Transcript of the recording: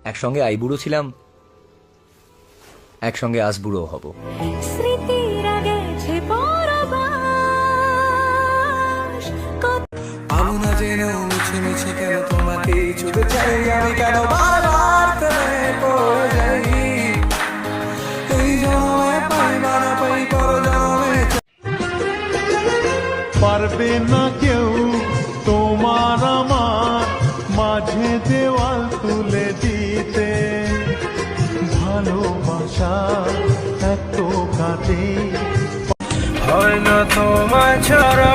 একসঙ্গে আইবুড়ো ছিলাম, একসঙ্গে আসবুড়ো হব। আমি না জেনেও মিছে মিছে কেন তোমাকে ছুঁতে চাই, আমি কেন বারবার প্রেমে পড়ে যাই। এই জন্মে পাই বা না পাই, পর জন্মে পারবে না কেউ তোমার আমার মাঝে দেওয়াল তুলে দিতে। ভালোবাসা এত কাজে হয় না তোমায় ছাড়া